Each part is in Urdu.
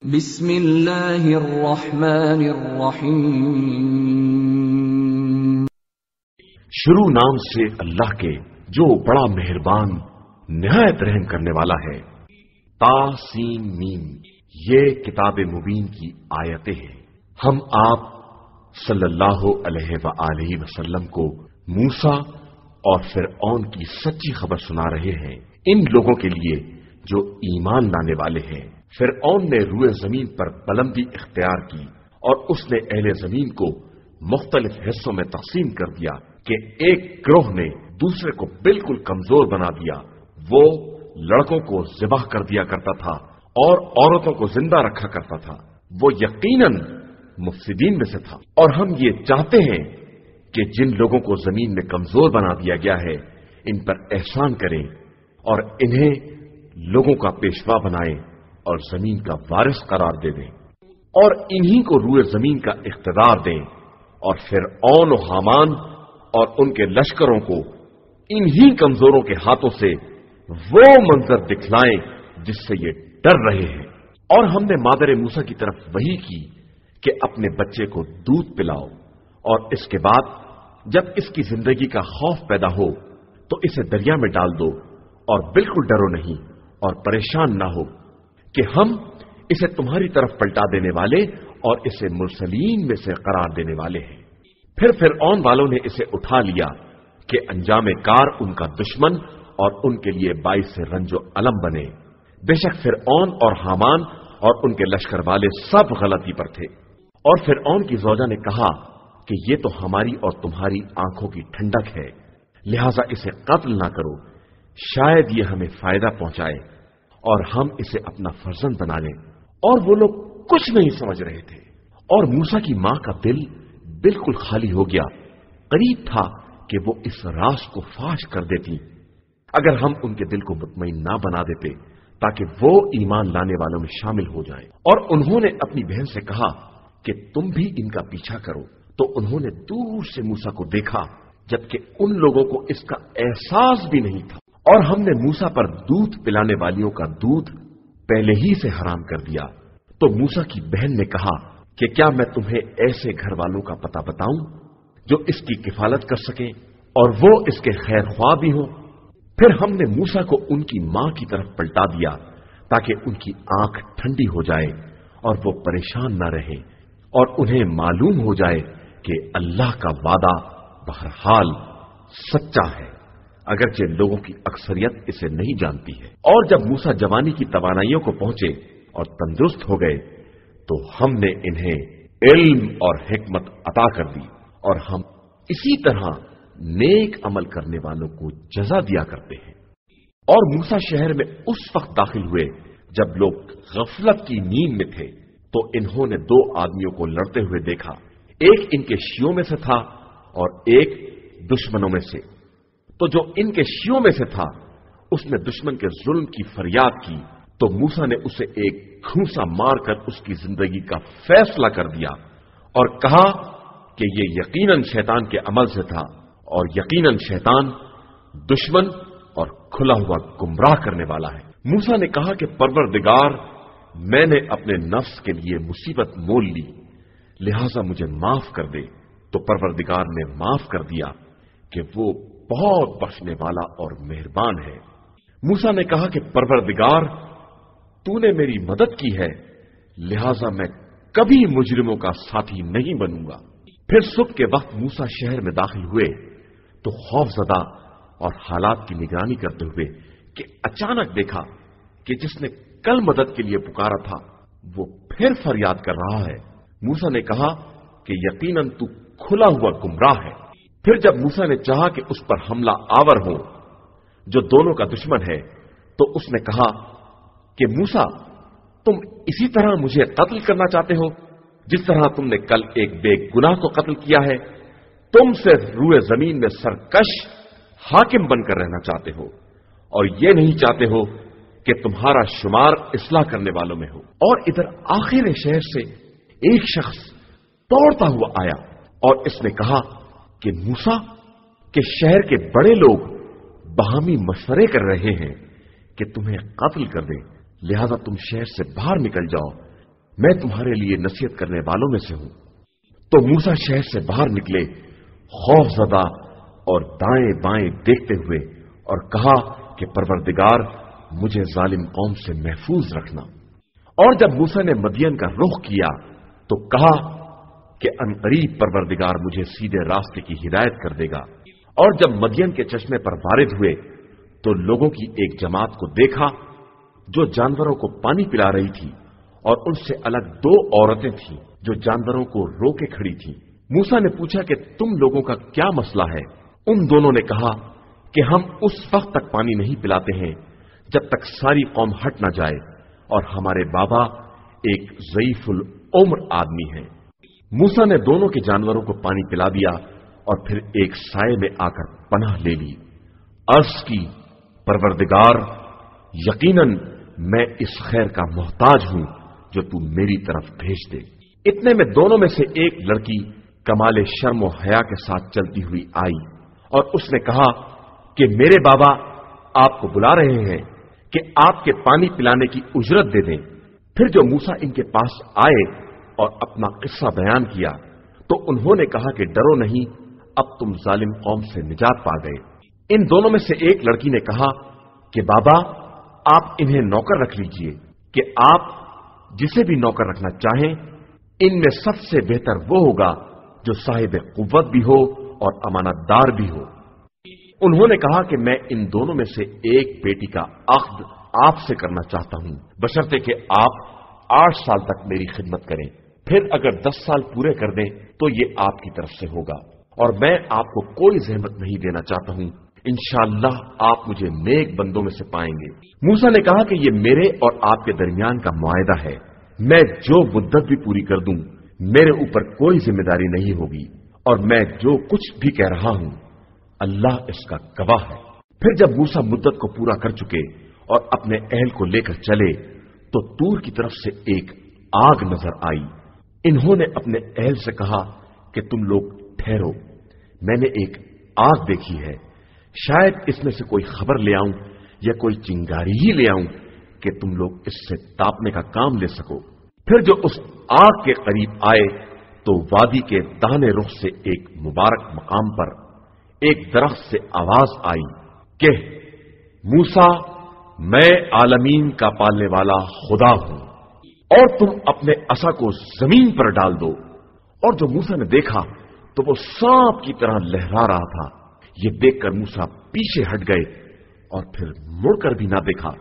بسم اللہ الرحمن الرحیم۔ شروع نام سے اللہ کے جو بڑا مہربان نہایت رحم کرنے والا ہے۔ تاسین میم، یہ کتاب مبین کی آیتیں ہیں۔ ہم آپ صلی اللہ علیہ وآلہ وسلم کو موسیٰ اور فرعون کی سچی خبر سنا رہے ہیں، ان لوگوں کے لیے جو ایمان لانے والے ہیں۔ فرعون نے روئے زمین پر بلندی اختیار کی اور اس نے اہل زمین کو مختلف حصوں میں تقسیم کر دیا کہ ایک گروہ نے دوسرے کو بالکل کمزور بنا دیا۔ وہ لڑکوں کو ذبح کر دیا کرتا تھا اور عورتوں کو زندہ رکھا کرتا تھا۔ وہ یقیناً مفسدین میں سے تھا، اور ہم یہ چاہتے ہیں کہ جن لوگوں کو زمین میں کمزور بنا دیا گیا ہے ان پر احسان کریں اور انہیں لوگوں کا پیشوا بنائیں اور زمین کا وارث قرار دے دیں، اور انہی کو روئے زمین کا اقتدار دیں، اور فرعون و حامان اور ان کے لشکروں کو انہی کمزوروں کے ہاتھوں سے وہ منظر دکھلائیں جس سے یہ ڈر رہے ہیں۔ اور ہم نے مادر موسیٰ کی طرف وحی کی کہ اپنے بچے کو دودھ پلاؤ، اور اس کے بعد جب اس کی زندگی کا خوف پیدا ہو تو اسے دریا میں ڈال دو، اور بالکل ڈرو نہیں اور پریشان نہ ہو کہ ہم اسے تمہاری طرف پلٹا دینے والے اور اسے مرسلین میں سے قرار دینے والے ہیں۔ پھر فرعون والوں نے اسے اٹھا لیا کہ انجام کار ان کا دشمن اور ان کے لیے باعث رنج و الم بنے۔ بے شک فرعون اور حامان اور ان کے لشکر والے سب غلطی پر تھے۔ اور فرعون کی زوجہ نے کہا کہ یہ تو ہماری اور تمہاری آنکھوں کی ٹھنڈک ہے، لہذا اسے قتل نہ کرو، شاید یہ ہمیں فائدہ پہنچائے اور ہم اسے اپنا فرزند بنا لیں۔ اور وہ لوگ کچھ نہیں سمجھ رہے تھے، اور موسیٰ کی ماں کا دل بالکل خالی ہو گیا، قریب تھا کہ وہ اس راز کو فاش کر دیتی اگر ہم ان کے دل کو مطمئن نہ بنا دیتے تاکہ وہ ایمان لانے والوں میں شامل ہو جائیں۔ اور انہوں نے اپنی بہن سے کہا کہ تم بھی ان کا پیچھا کرو، تو انہوں نے دور سے موسیٰ کو دیکھا جبکہ ان لوگوں کو اس کا احساس بھی نہیں تھا۔ اور ہم نے موسیٰ پر دودھ پلانے والیوں کا دودھ پہلے ہی سے حرام کر دیا۔ تو موسیٰ کی بہن نے کہا کہ کیا میں تمہیں ایسے گھر والوں کا پتہ بتاؤں جو اس کی کفالت کر سکیں اور وہ اس کے خیر خواہ بھی ہوں؟ پھر ہم نے موسیٰ کو ان کی ماں کی طرف پلٹا دیا تاکہ ان کی آنکھ ٹھنڈی ہو جائے اور وہ پریشان نہ رہے، اور انہیں معلوم ہو جائے کہ اللہ کا وعدہ بہرحال سچا ہے، اگرچہ لوگوں کی اکثریت اسے نہیں جانتی ہے۔ اور جب موسیٰ جوانی کی توانائیوں کو پہنچے اور تندرست ہو گئے تو ہم نے انہیں علم اور حکمت عطا کر دی، اور ہم اسی طرح نیک عمل کرنے والوں کو جزا دیا کرتے ہیں۔ اور موسیٰ شہر میں اس وقت داخل ہوئے جب لوگ غفلت کی نیند میں تھے، تو انہوں نے دو آدمیوں کو لڑتے ہوئے دیکھا، ایک ان کے شیعوں میں سے تھا اور ایک دشمنوں میں سے۔ تو جو ان کے شیعوں میں سے تھا اس نے دشمن کے ظلم کی فریاد کی، تو موسیٰ نے اسے ایک گھونسا مار کر اس کی زندگی کا فیصلہ کر دیا اور کہا کہ یہ یقیناً شیطان کے عمل سے تھا، اور یقیناً شیطان دشمن اور کھلا ہوا گمراہ کرنے والا ہے۔ موسیٰ نے کہا کہ پروردگار، میں نے اپنے نفس کے لیے مصیبت مول لی، لہذا مجھے معاف کر دے۔ تو پروردگار نے معاف کر دیا کہ وہ بہت بخشنے والا اور مہربان ہے۔ موسیٰ نے کہا کہ پروردگار، تو نے میری مدد کی ہے، لہذا میں کبھی مجرموں کا ساتھی نہیں بنوں گا۔ پھر صبح کے وقت موسیٰ شہر میں داخل ہوئے تو خوف زدہ اور حالات کی نگرانی کرتے ہوئے کہ اچانک دیکھا کہ جس نے کل مدد کے لیے پکارا تھا وہ پھر فریاد کر رہا ہے۔ موسیٰ نے کہا کہ یقیناً تو کھلا ہوا گمراہ ہے۔ پھر جب موسیٰ نے چاہا کہ اس پر حملہ آور ہو جو دونوں کا دشمن ہے، تو اس نے کہا کہ موسیٰ، تم اسی طرح مجھے قتل کرنا چاہتے ہو جس طرح تم نے کل ایک بے گناہ کو قتل کیا ہے؟ تم صرف روئے زمین میں سرکش حاکم بن کر رہنا چاہتے ہو اور یہ نہیں چاہتے ہو کہ تمہارا شمار اصلاح کرنے والوں میں ہو۔ اور ادھر آخر شہر سے ایک شخص دوڑتا ہوا آیا اور اس نے کہا کہ موسیٰ کہ شہر کے بڑے لوگ باہمی مشورے کر رہے ہیں کہ تمہیں قتل کر دیں، لہذا تم شہر سے باہر نکل جاؤ میں تمہارے لیے نصیحت کرنے والوں میں سے ہوں۔ تو موسیٰ شہر سے باہر نکلے خوف زدہ اور دائیں بائیں دیکھتے ہوئے، اور کہا کہ پروردگار مجھے ظالم قوم سے محفوظ رکھنا۔ اور جب موسیٰ نے مدین کا رخ کیا تو کہا کہ عنقریب پروردگار مجھے سیدھے راستے کی ہدایت کر دے گا۔ اور جب مدین کے چشمے پر وارد ہوئے تو لوگوں کی ایک جماعت کو دیکھا جو جانوروں کو پانی پلا رہی تھی، اور ان سے الگ 2 عورتیں تھیں جو جانوروں کو روکے کھڑی تھیں۔ موسیٰ نے پوچھا کہ تم لوگوں کا کیا مسئلہ ہے؟ ان دونوں نے کہا کہ ہم اس وقت تک پانی نہیں پلاتے ہیں جب تک ساری قوم ہٹ نہ جائے، اور ہمارے بابا ایک ضعیف العمر آدمی ہے۔ موسیٰ نے دونوں کے جانوروں کو پانی پلا دیا اور پھر ایک سائے میں آ کر پناہ لے لی۔ عرض کی پروردگار یقیناً میں اس خیر کا محتاج ہوں جو تم میری طرف بھیج دے۔ اتنے میں دونوں میں سے ایک لڑکی کمال شرم و حیا کے ساتھ چلتی ہوئی آئی اور اس نے کہا کہ میرے بابا آپ کو بلا رہے ہیں کہ آپ کے پانی پلانے کی اجرت دے دیں۔ پھر جو موسیٰ ان کے پاس آئے اور اپنا قصہ بیان کیا تو انہوں نے کہا کہ ڈرو نہیں، اب تم ظالم قوم سے نجات پا گئے۔ ان دونوں میں سے ایک لڑکی نے کہا کہ بابا آپ انہیں نوکر رکھ لیجئے، کہ آپ جسے بھی نوکر رکھنا چاہیں ان میں سب سے بہتر وہ ہوگا جو صاحب قوت بھی ہو اور امانت دار بھی ہو۔ انہوں نے کہا کہ میں ان دونوں میں سے ایک بیٹی کا عقد آپ سے کرنا چاہتا ہوں، بشرطے کہ آپ 8 سال تک میری خدمت کریں، پھر اگر 10 سال پورے کر دیں تو یہ آپ کی طرف سے ہوگا، اور میں آپ کو کوئی زحمت نہیں دینا چاہتا ہوں۔ انشاءاللہ آپ مجھے نیک بندوں میں سے پائیں گے۔ موسیٰ نے کہا کہ یہ میرے اور آپ کے درمیان کا معاہدہ ہے، میں جو مدت بھی پوری کر دوں میرے اوپر کوئی ذمہ داری نہیں ہوگی، اور میں جو کچھ بھی کہہ رہا ہوں اللہ اس کا گواہ ہے۔ پھر جب موسیٰ مدت کو پورا کر چکے اور اپنے اہل کو لے کر چلے تو طور کی طرف سے ایک آگ نظر آئی۔ انہوں نے اپنے اہل سے کہا کہ تم لوگ ٹھہرو، میں نے ایک آگ دیکھی ہے، شاید اس میں سے کوئی خبر لے آؤں یا کوئی چنگاری ہی لے آؤں کہ تم لوگ اس سے تاپنے کا کام لے سکو۔ پھر جو اس آگ کے قریب آئے تو وادی کے داہنے رخ سے ایک مبارک مقام پر ایک درخت سے آواز آئی کہ موسیٰ میں عالمین کا پالنے والا خدا ہوں، اور تم اپنے عصا کو زمین پر ڈال دو۔ اور جو موسیٰ نے دیکھا تو وہ سانپ کی طرح لہرا رہا تھا۔ یہ دیکھ کر موسیٰ پیچھے ہٹ گئے اور پھر مڑ کر بھی نہ دیکھا۔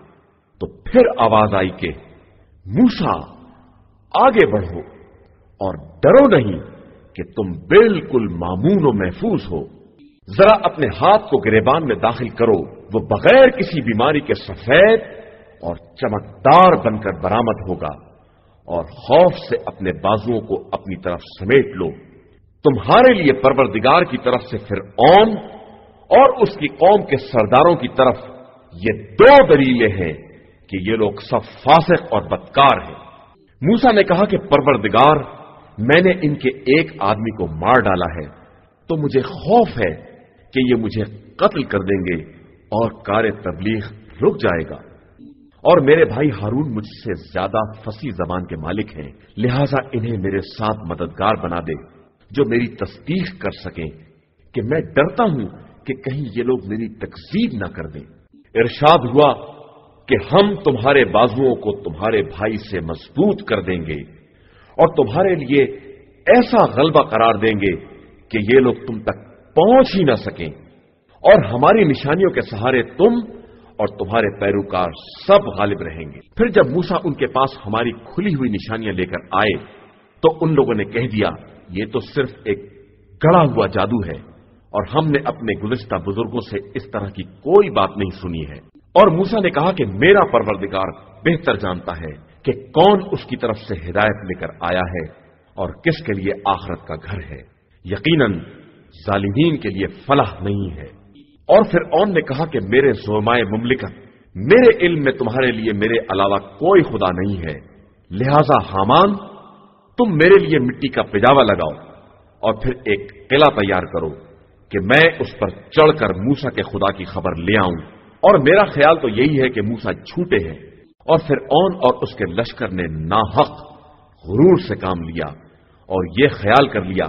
تو پھر آواز آئی کہ موسیٰ آگے بڑھو اور ڈرو نہیں کہ تم بالکل مامون و محفوظ ہو، ذرا اپنے ہاتھ کو گریبان میں داخل کرو، وہ بغیر کسی بیماری کے سفید اور چمکدار بن کر برآمد ہوگا، اور خوف سے اپنے بازوؤں کو اپنی طرف سمیٹ لو۔ تمہارے لیے پروردگار کی طرف سے فرعون اور اس کی قوم کے سرداروں کی طرف یہ 2 دلیلیں ہیں کہ یہ لوگ سب فاسق اور بدکار ہیں۔ موسیٰ نے کہا کہ پروردگار میں نے ان کے ایک آدمی کو مار ڈالا ہے تو مجھے خوف ہے کہ یہ مجھے قتل کر دیں گے اور کار تبلیغ رک جائے گا، اور میرے بھائی ہارون مجھ سے زیادہ فصیح زبان کے مالک ہیں، لہذا انہیں میرے ساتھ مددگار بنا دے جو میری تصدیق کر سکیں، کہ میں ڈرتا ہوں کہ کہیں یہ لوگ میری تکذیب نہ کر دیں۔ ارشاد ہوا کہ ہم تمہارے بازوؤں کو تمہارے بھائی سے مضبوط کر دیں گے اور تمہارے لیے ایسا غلبہ قرار دیں گے کہ یہ لوگ تم تک پہنچ ہی نہ سکیں، اور ہماری نشانیوں کے سہارے تم اور تمہارے پیروکار سب غالب رہیں گے۔ پھر جب موسیٰ ان کے پاس ہماری کھلی ہوئی نشانیاں لے کر آئے تو ان لوگوں نے کہہ دیا یہ تو صرف ایک گڑھا ہوا جادو ہے، اور ہم نے اپنے گزشتہ بزرگوں سے اس طرح کی کوئی بات نہیں سنی ہے۔ اور موسیٰ نے کہا کہ میرا پروردگار بہتر جانتا ہے کہ کون اس کی طرف سے ہدایت لے کر آیا ہے اور کس کے لیے آخرت کا گھر ہے، یقیناً ظالمین کے لیے فلاح نہیں ہے۔ اور فرعون نے کہا کہ میرے زعمائے مملکت، میرے علم میں تمہارے لیے میرے علاوہ کوئی خدا نہیں ہے، لہذا حامان تم میرے لیے مٹی کا پجاوا لگاؤ اور پھر ایک قلعہ تیار کرو کہ میں اس پر چڑھ کر موسیٰ کے خدا کی خبر لے آؤں۔ اور میرا خیال تو یہی ہے کہ موسیٰ جھوٹے ہیں، اور فرعون اور اس کے لشکر نے ناحق غرور سے کام لیا اور یہ خیال کر لیا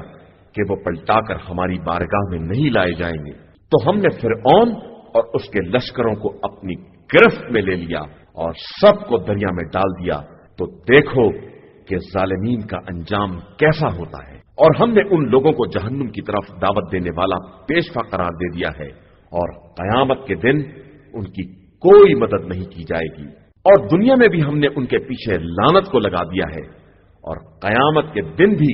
کہ وہ پلٹا کر ہماری بارگاہ میں نہیں لائے جائیں گے، تو ہم نے فرعون اور اس کے لشکروں کو اپنی گرفت میں لے لیا اور سب کو دریا میں ڈال دیا، تو دیکھو کہ ظالمین کا انجام کیسا ہوتا ہے۔ اور ہم نے ان لوگوں کو جہنم کی طرف دعوت دینے والا پیشوا قرار دے دیا ہے، اور قیامت کے دن ان کی کوئی مدد نہیں کی جائے گی، اور دنیا میں بھی ہم نے ان کے پیچھے لعنت کو لگا دیا ہے، اور قیامت کے دن بھی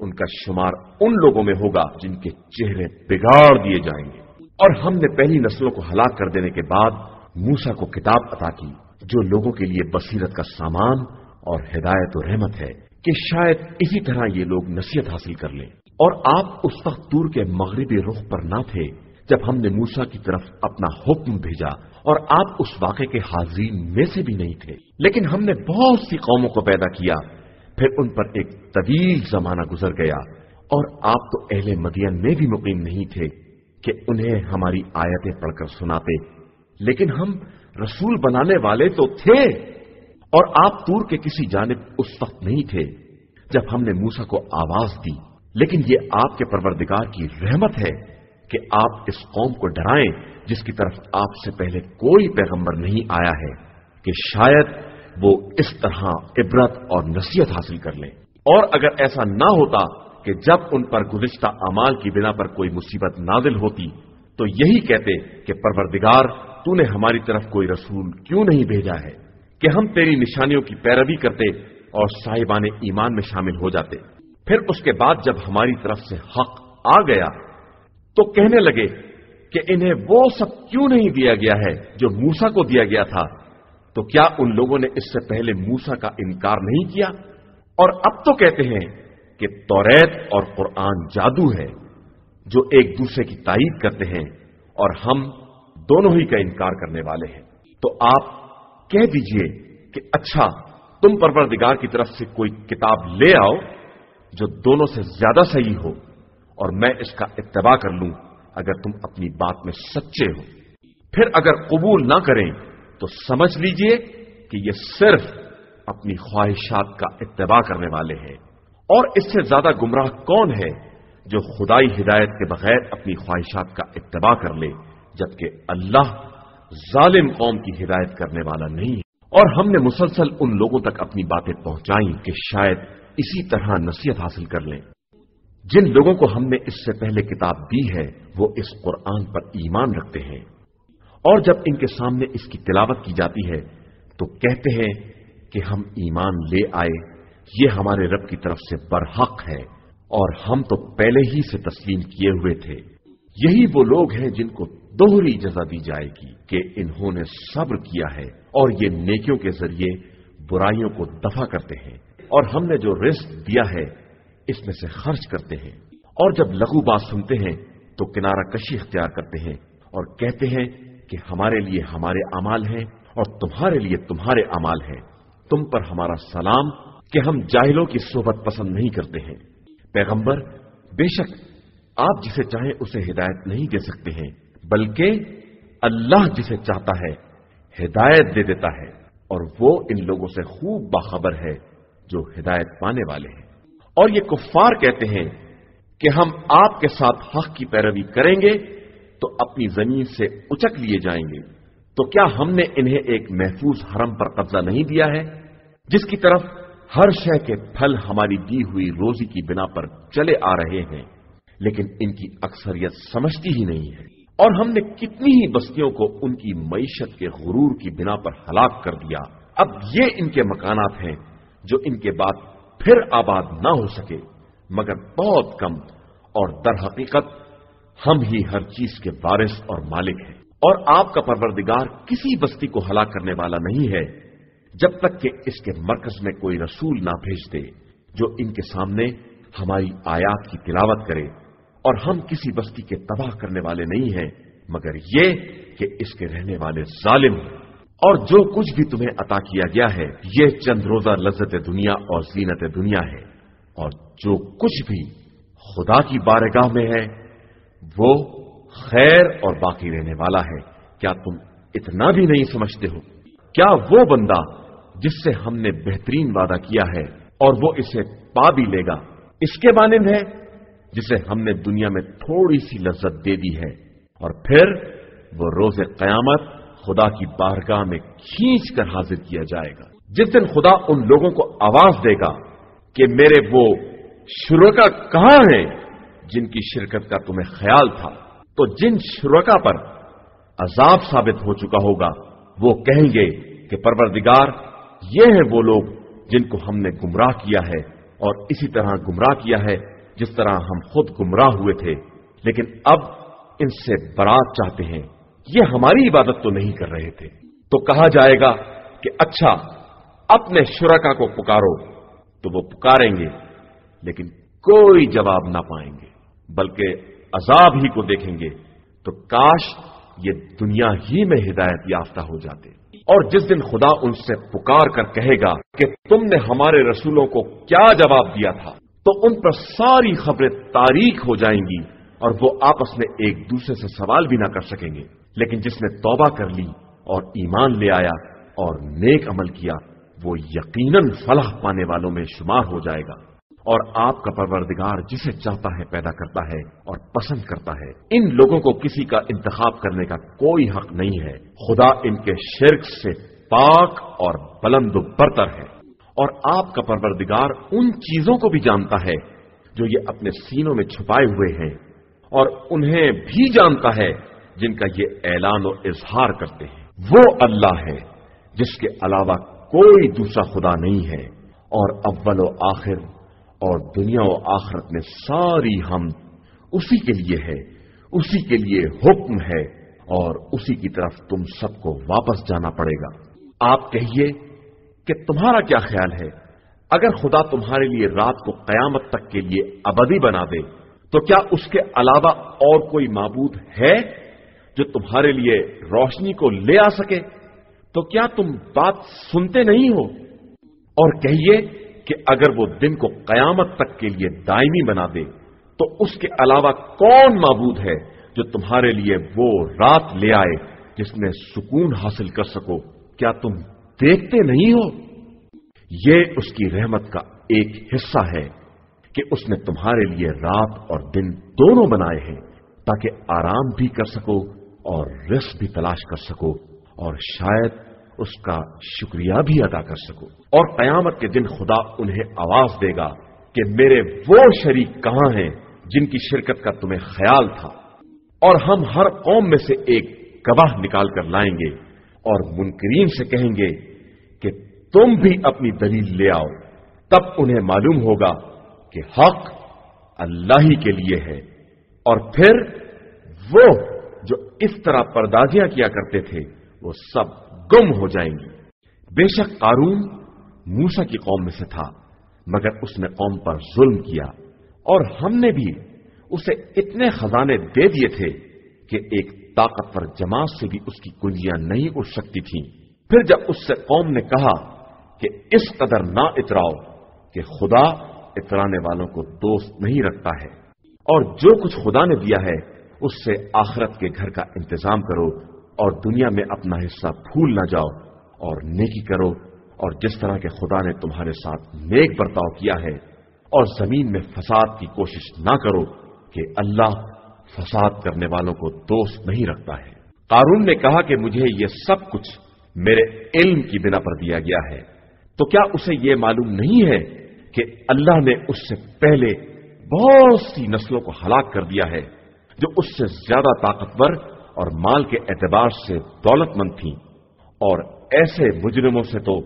ان کا شمار ان لوگوں میں ہوگا جن کے چہرے بگاڑ دیے جائیں گے۔ اور ہم نے پہلی نسلوں کو ہلاک کر دینے کے بعد موسیٰ کو کتاب عطا کی جو لوگوں کے لیے بصیرت کا سامان اور ہدایت و رحمت ہے، کہ شاید اسی طرح یہ لوگ نصیحت حاصل کر لیں۔ اور آپ اس وقت طور کے مغربی رخ پر نہ تھے جب ہم نے موسیٰ کی طرف اپنا حکم بھیجا، اور آپ اس واقعے کے حاضرین میں سے بھی نہیں تھے، لیکن ہم نے بہت سی قوموں کو پیدا کیا، پھر ان پر ایک طویل زمانہ گزر گیا، اور آپ تو اہل مدین میں بھی مقیم نہیں تھے کہ انہیں ہماری آیتیں پڑھ کر سناتے، لیکن ہم رسول بنانے والے تو تھے، اور آپ طور کے کسی جانب اس وقت نہیں تھے جب ہم نے موسیٰ کو آواز دی، لیکن یہ آپ کے پروردگار کی رحمت ہے کہ آپ اس قوم کو ڈرائیں جس کی طرف آپ سے پہلے کوئی پیغمبر نہیں آیا ہے، کہ شاید وہ اس طرح عبرت اور نصیحت حاصل کر لیں۔ اور اگر ایسا نہ ہوتا کہ جب ان پر گزشتہ اعمال کی بنا پر کوئی مصیبت نازل ہوتی تو یہی کہتے کہ پروردگار تو نے ہماری طرف کوئی رسول کیوں نہیں بھیجا ہے کہ ہم تیری نشانیوں کی پیروی کرتے اور صاحبان ایمان میں شامل ہو جاتے۔ پھر اس کے بعد جب ہماری طرف سے حق آ گیا تو کہنے لگے کہ انہیں وہ سب کیوں نہیں دیا گیا ہے جو موسیٰ کو دیا گیا تھا، تو کیا ان لوگوں نے اس سے پہلے موسیٰ کا انکار نہیں کیا؟ اور اب تو کہتے ہیں کہ توریت اور قرآن جادو ہے جو ایک دوسرے کی تائید کرتے ہیں، اور ہم دونوں ہی کا انکار کرنے والے ہیں۔ تو آپ کہہ دیجئے کہ اچھا تم پروردگار کی طرف سے کوئی کتاب لے آؤ جو دونوں سے زیادہ صحیح ہو، اور میں اس کا اتباع کر لوں اگر تم اپنی بات میں سچے ہو۔ پھر اگر قبول نہ کریں تو سمجھ لیجئے کہ یہ صرف اپنی خواہشات کا اتباع کرنے والے ہیں، اور اس سے زیادہ گمراہ کون ہے جو خدائی ہدایت کے بغیر اپنی خواہشات کا اتباع کر لے، جبکہ اللہ ظالم قوم کی ہدایت کرنے والا نہیں ہے۔ اور ہم نے مسلسل ان لوگوں تک اپنی باتیں پہنچائیں کہ شاید اسی طرح نصیحت حاصل کر لیں۔ جن لوگوں کو ہم نے اس سے پہلے کتاب دی ہے وہ اس قرآن پر ایمان رکھتے ہیں، اور جب ان کے سامنے اس کی تلاوت کی جاتی ہے تو کہتے ہیں کہ ہم ایمان لے آئے، یہ ہمارے رب کی طرف سے برحق ہے، اور ہم تو پہلے ہی سے تسلیم کیے ہوئے تھے۔ یہی وہ لوگ ہیں جن کو دوہری جزا دی جائے گی کہ انہوں نے صبر کیا ہے، اور یہ نیکیوں کے ذریعے برائیوں کو دفع کرتے ہیں، اور ہم نے جو رزق دیا ہے اس میں سے خرچ کرتے ہیں، اور جب لغو بات سنتے ہیں تو کنارہ کشی اختیار کرتے ہیں، اور کہتے ہیں کہ ہمارے لیے ہمارے اعمال ہیں اور تمہارے لیے تمہارے اعمال ہیں، تم پر ہمارا سلام کہ ہم جاہلوں کی صحبت پسند نہیں کرتے ہیں۔ پیغمبر بے شک آپ جسے چاہیں اسے ہدایت نہیں دے سکتے ہیں، بلکہ اللہ جسے چاہتا ہے ہدایت دے دیتا ہے، اور وہ ان لوگوں سے خوب باخبر ہے جو ہدایت پانے والے ہیں۔ اور یہ کفار کہتے ہیں کہ ہم آپ کے ساتھ حق کی پیروی کریں گے تو اپنی زمین سے اچک لیے جائیں گے، تو کیا ہم نے انہیں ایک محفوظ حرم پر قبضہ نہیں دیا ہے جس کی طرف ہر شے کے پھل ہماری دی ہوئی روزی کی بنا پر چلے آ رہے ہیں، لیکن ان کی اکثریت سمجھتی ہی نہیں ہے۔ اور ہم نے کتنی ہی بستیوں کو ان کی معیشت کے غرور کی بنا پر ہلاک کر دیا، اب یہ ان کے مکانات ہیں جو ان کے بعد پھر آباد نہ ہو سکے مگر بہت کم، اور در حقیقت ہم ہی ہر چیز کے وارث اور مالک ہیں۔ اور آپ کا پروردگار کسی بستی کو ہلاک کرنے والا نہیں ہے جب تک کہ اس کے مرکز میں کوئی رسول نہ بھیج دے جو ان کے سامنے ہماری آیات کی تلاوت کرے، اور ہم کسی بستی کے تباہ کرنے والے نہیں ہیں مگر یہ کہ اس کے رہنے والے ظالم ہیں۔ اور جو کچھ بھی تمہیں عطا کیا گیا ہے یہ چند روزہ لذت دنیا اور زینت دنیا ہے، اور جو کچھ بھی خدا کی بارگاہ میں ہے وہ خیر اور باقی رہنے والا ہے۔ کیا تم اتنا بھی نہیں سمجھتے ہو؟ کیا وہ بندہ جس سے ہم نے بہترین وعدہ کیا ہے اور وہ اسے پا بھی لے گا۔ اس کے مانند ہے جسے ہم نے دنیا میں تھوڑی سی لذت دے دی ہے، اور پھر وہ روز قیامت خدا کی بارگاہ میں کھینچ کر حاضر کیا جائے گا۔ جس دن خدا ان لوگوں کو آواز دے گا کہ میرے وہ شرکا کہاں ہیں جن کی شرکت کا تمہیں خیال تھا، تو جن شرکا پر عذاب ثابت ہو چکا ہوگا وہ کہیں گے کہ پروردگار، یہ ہیں وہ لوگ جن کو ہم نے گمراہ کیا ہے، اور اسی طرح گمراہ کیا ہے جس طرح ہم خود گمراہ ہوئے تھے، لیکن اب ان سے برات چاہتے ہیں، یہ ہماری عبادت تو نہیں کر رہے تھے۔ تو کہا جائے گا کہ اچھا اپنے شرکا کو پکارو، تو وہ پکاریں گے لیکن کوئی جواب نہ پائیں گے، بلکہ عذاب ہی کو دیکھیں گے۔ تو کاش یہ دنیا ہی میں ہدایت یافتہ ہو جاتے۔ اور جس دن خدا ان سے پکار کر کہے گا کہ تم نے ہمارے رسولوں کو کیا جواب دیا تھا، تو ان پر ساری خبریں تاریک ہو جائیں گی اور وہ آپس میں ایک دوسرے سے سوال بھی نہ کر سکیں گے۔ لیکن جس نے توبہ کر لی اور ایمان لے آیا اور نیک عمل کیا، وہ یقیناً فلاح پانے والوں میں شمار ہو جائے گا۔ اور آپ کا پروردگار جسے چاہتا ہے پیدا کرتا ہے اور پسند کرتا ہے۔ ان لوگوں کو کسی کا انتخاب کرنے کا کوئی حق نہیں ہے۔ خدا ان کے شرک سے پاک اور بلند و برتر ہے، اور آپ کا پروردگار ان چیزوں کو بھی جانتا ہے جو یہ اپنے سینوں میں چھپائے ہوئے ہیں، اور انہیں بھی جانتا ہے جن کا یہ اعلان و اظہار کرتے ہیں۔ وہ اللہ ہے جس کے علاوہ کوئی دوسرا خدا نہیں ہے، اور اول و آخر اور دنیا و آخرت میں ساری حمد اسی کے لیے ہے، اسی کے لیے حکم ہے، اور اسی کی طرف تم سب کو واپس جانا پڑے گا۔ آپ کہیے کہ تمہارا کیا خیال ہے، اگر خدا تمہارے لیے رات کو قیامت تک کے لیے ابدی بنا دے تو کیا اس کے علاوہ اور کوئی معبود ہے جو تمہارے لیے روشنی کو لے آ سکے؟ تو کیا تم بات سنتے نہیں ہو؟ اور کہیے کہ اگر وہ دن کو قیامت تک کے لیے دائمی بنا دے تو اس کے علاوہ کون معبود ہے جو تمہارے لیے وہ رات لے آئے جس میں سکون حاصل کر سکو؟ کیا تم دیکھتے نہیں ہو؟ یہ اس کی رحمت کا ایک حصہ ہے کہ اس نے تمہارے لیے رات اور دن دونوں بنائے ہیں تاکہ آرام بھی کر سکو اور رزق بھی تلاش کر سکو، اور شاید اس کا شکریہ بھی ادا کر سکو۔ اور قیامت کے دن خدا انہیں آواز دے گا کہ میرے وہ شریک کہاں ہیں جن کی شرکت کا تمہیں خیال تھا، اور ہم ہر قوم میں سے ایک گواہ نکال کر لائیں گے، اور منکرین سے کہیں گے کہ تم بھی اپنی دلیل لے آؤ۔ تب انہیں معلوم ہوگا کہ حق اللہ ہی کے لیے ہے، اور پھر وہ جو اس طرح پردازیاں کیا کرتے تھے وہ سب گم ہو جائیں گی۔ بے شک قارون موسیٰ کی قوم میں سے تھا، مگر اس نے قوم پر ظلم کیا، اور ہم نے بھی اسے اتنے خزانے دے دیے تھے کہ ایک طاقتور جماعت سے بھی اس کی کنجیاں نہیں اٹھ سکتی تھیں۔ پھر جب اس سے قوم نے کہا کہ اس قدر نہ اتراؤ کہ خدا اترانے والوں کو دوست نہیں رکھتا ہے، اور جو کچھ خدا نے دیا ہے اس سے آخرت کے گھر کا انتظام کرو، اور دنیا میں اپنا حصہ بھول نہ جاؤ، اور نیکی کرو، اور جس طرح کے خدا نے تمہارے ساتھ نیک برتاؤ کیا ہے، اور زمین میں فساد کی کوشش نہ کرو کہ اللہ فساد کرنے والوں کو دوست نہیں رکھتا ہے۔ قارون نے کہا کہ مجھے یہ سب کچھ میرے علم کی بنا پر دیا گیا ہے، تو کیا اسے یہ معلوم نہیں ہے کہ اللہ نے اس سے پہلے بہت سی نسلوں کو ہلاک کر دیا ہے جو اس سے زیادہ طاقتور اور مال کے اعتبار سے دولت مند تھیں، اور ایسے مجرموں سے تو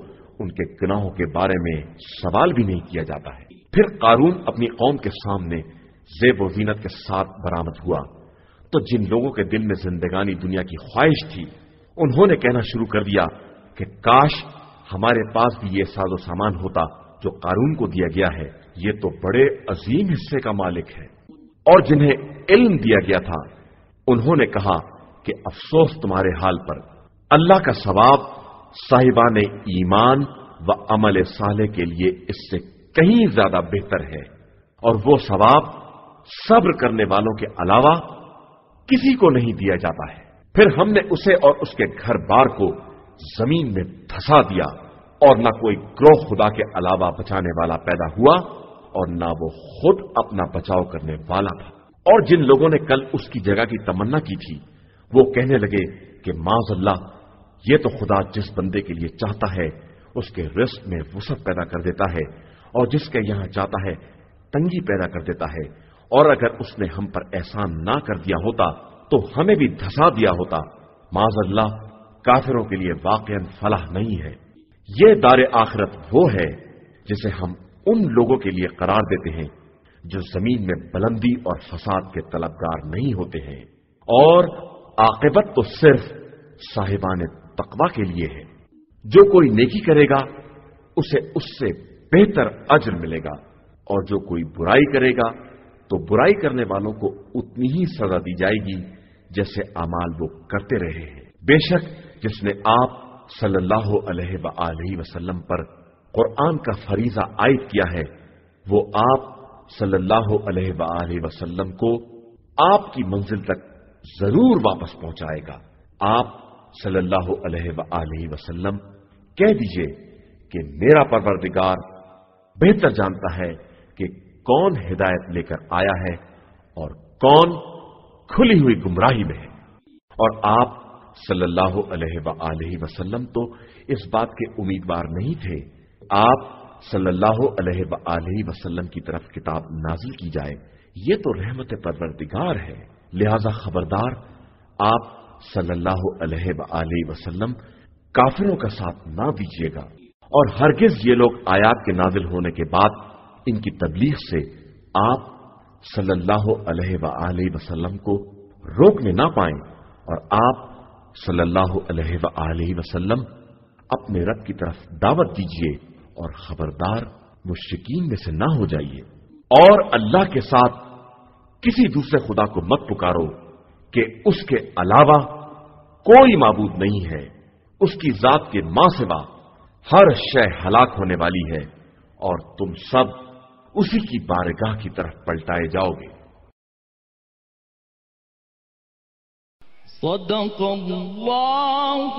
ان کے گناہوں کے بارے میں سوال بھی نہیں کیا جاتا ہے۔ پھر قارون اپنی قوم کے سامنے زیب و زینت کے ساتھ برآمد ہوا، تو جن لوگوں کے دل میں زندگانی دنیا کی خواہش تھی انہوں نے کہنا شروع کر دیا کہ کاش ہمارے پاس بھی یہ ساز و سامان ہوتا جو قارون کو دیا گیا ہے، یہ تو بڑے عظیم حصے کا مالک ہے۔ اور جنہیں علم دیا گیا تھا انہوں نے کہا کہ افسوس تمہارے حال پر، اللہ کا ثواب صاحبان ایمان و عمل صالح کے لیے اس سے کہیں زیادہ بہتر ہے، اور وہ ثواب صبر کرنے والوں کے علاوہ کسی کو نہیں دیا جاتا ہے۔ پھر ہم نے اسے اور اس کے گھر بار کو زمین میں دھسا دیا، اور نہ کوئی گروہ خدا کے علاوہ بچانے والا پیدا ہوا اور نہ وہ خود اپنا بچاؤ کرنے والا تھا۔ اور جن لوگوں نے کل اس کی جگہ کی تمنا کی تھی وہ کہنے لگے کہ معاذ اللہ، یہ تو خدا جس بندے کے لیے چاہتا ہے اس کے رزق میں وسعت پیدا کر دیتا ہے اور جس کے یہاں چاہتا ہے تنگی پیدا کر دیتا ہے، اور اگر اس نے ہم پر احسان نہ کر دیا ہوتا تو ہمیں بھی دھسا دیا ہوتا۔ معاذ اللہ، کافروں کے لیے واقعاً فلاح نہیں ہے۔ یہ دار آخرت وہ ہے جسے ہم ان لوگوں کے لیے قرار دیتے ہیں جو زمین میں بلندی اور فساد کے طلبگار نہیں ہوتے ہیں، اور عاقبت تو صرف صاحبان تقوی کے لیے ہے۔ جو کوئی نیکی کرے گا اسے اس سے بہتر اجر ملے گا، اور جو کوئی برائی کرے گا تو برائی کرنے والوں کو اتنی ہی سزا دی جائے گی جیسے اعمال وہ کرتے رہے ہیں۔ بے شک جس نے آپ صلی اللہ علیہ وآلہ وسلم پر قرآن کا فریضہ عائد کیا ہے وہ آپ صلی اللہ علیہ وآلہ وسلم کو آپ کی منزل تک ضرور واپس پہنچائے گا۔ آپ صلی اللہ علیہ وآلہ وسلم کہہ دیجئے کہ میرا پروردگار بہتر جانتا ہے کہ کون ہدایت لے کر آیا ہے اور کون کھلی ہوئی گمراہی میں ہے۔ اور آپ صلی اللہ علیہ وآلہ وسلم تو اس بات کے امیدوار نہیں تھے آپ صلی اللہ علیہ وآلہ وسلم کی طرف کتاب نازل کی جائے، یہ تو رحمت پروردگار ہے، لہذا خبردار آپ صلی اللہ علیہ وآلہ وسلم کافروں کا ساتھ نہ دیجیے گا، اور ہرگز یہ لوگ آیات کے نازل ہونے کے بعد ان کی تبلیغ سے آپ صلی اللہ علیہ وآلہ وسلم کو روکنے نہ پائیں، اور آپ صلی اللہ علیہ وآلہ وسلم اپنے رب کی طرف دعوت دیجیے اور خبردار مشرکین میں سے نہ ہو جائیے، اور اللہ کے ساتھ کسی دوسرے خدا کو مت پکارو کہ اس کے علاوہ کوئی معبود نہیں ہے، اس کی ذات کے ماں سوا ہر شے ہلاک ہونے والی ہے اور تم سب اسی کی بارگاہ کی طرف پلٹائے جاؤ گے۔ صدق اللہ